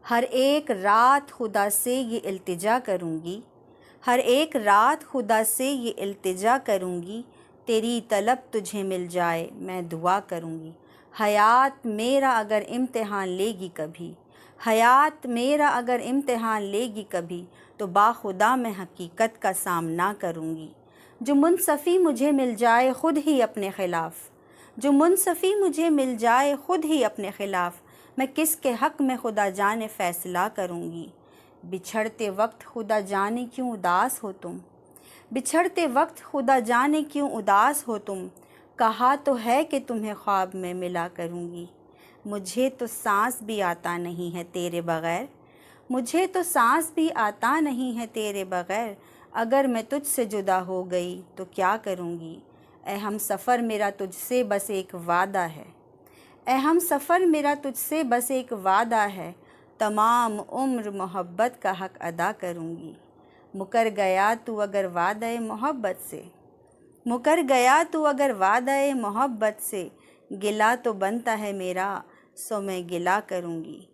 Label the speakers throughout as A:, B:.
A: हर एक रात खुदा से ये इल्तिजा करूँगी, हर एक रात खुदा से ये इल्तिजा करूँगी, तेरी तलब तुझे मिल जाए मैं दुआ करूँगी। हयात मेरा अगर इम्तिहान लेगी कभी, हयात मेरा अगर इम्तिहान लेगी कभी, तो बाखुदा मैं हकीकत का सामना करूँगी। जो मुनसफ़ी मुझे मिल जाए ख़ुद ही अपने ख़िलाफ़, जो मुनसफ़ी मुझे मिल जाए ख़ुद ही अपने ख़िलाफ़, मैं किसके हक़ में खुदा जाने फ़ैसला करूँगी। बिछड़ते वक्त खुदा जाने क्यों उदास हो तुम, बिछड़ते वक्त खुदा जाने क्यों उदास हो तुम, कहा तो है कि तुम्हें ख्वाब में मिला करूँगी। मुझे तो सांस भी आता नहीं है तेरे बग़ैर, मुझे तो सांस भी आता नहीं है तेरे बग़ैर, अगर मैं तुझसे जुदा हो गई तो क्या करूँगी। ए हम सफ़र मेरा तुझसे बस एक वादा है, ए हम सफ़र मेरा तुझसे बस एक वादा है, तमाम उम्र मोहब्बत का हक़ अदा करूँगी। मुकर गया तू अगर वादे मोहब्बत से, मुकर गया तू अगर वादे मोहब्बत से, गिला तो बनता है मेरा सो मैं गिला करूँगी।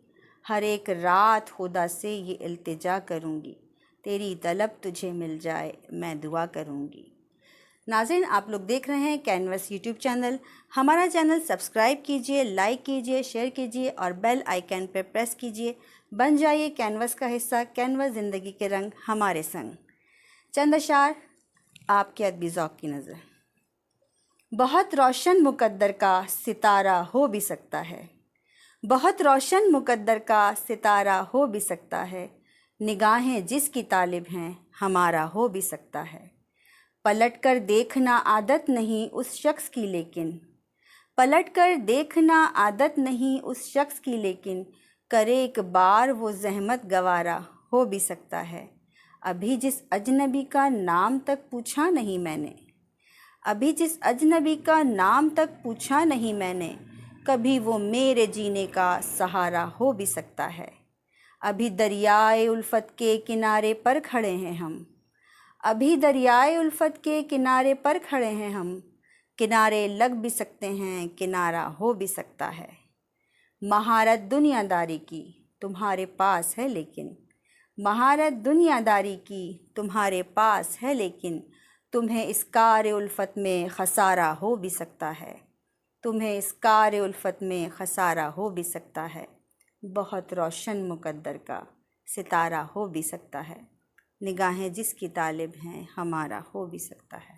A: हर एक रात खुदा से ये इल्तिजा करूँगी, तेरी तलब तुझे मिल जाए मैं दुआ करूँगी। नाज़रीन, आप लोग देख रहे हैं कैनवस यूट्यूब चैनल। हमारा चैनल सब्सक्राइब कीजिए, लाइक कीजिए, शेयर कीजिए और बेल आइकन पर प्रेस कीजिए। बन जाइए कैनवस का हिस्सा। कैनवस ज़िंदगी के रंग हमारे संग। चंद अशार आपके अदबी ज़ौक़ की नज़र। बहुत रोशन मुक़द्दर का सितारा हो भी सकता है, बहुत रोशन मुक़द्दर का सितारा हो भी सकता है, निगाहें जिसकी तालिब हैं हमारा हो भी सकता है। पलट कर देखना आदत नहीं उस शख्स की लेकिन, पलट कर देखना आदत नहीं उस शख्स की लेकिन, करे एक बार वो ज़हमत गवारा हो भी सकता है। अभी जिस अजनबी का नाम तक पूछा नहीं मैंने, अभी जिस अजनबी का नाम तक पूछा नहीं मैंने, कभी वो मेरे जीने का सहारा हो भी सकता है। अभी दरियाए उल्फत के किनारे पर खड़े हैं हम, अभी दरियाए उल्फत के किनारे पर खड़े हैं हम, किनारे लग भी सकते हैं किनारा हो भी सकता है। महारत दुनियादारी की तुम्हारे पास है लेकिन, महारत दुनियादारी की तुम्हारे पास है लेकिन, तुम्हें इस कार उल्फत में खसारा हो भी सकता है, तुम्हें इस कार उल्फत में खसारा हो भी सकता है। बहुत रोशन मुक़द्दर का सितारा हो भी सकता है, निगाहें जिसकी तालिब हैं हमारा हो भी सकता है।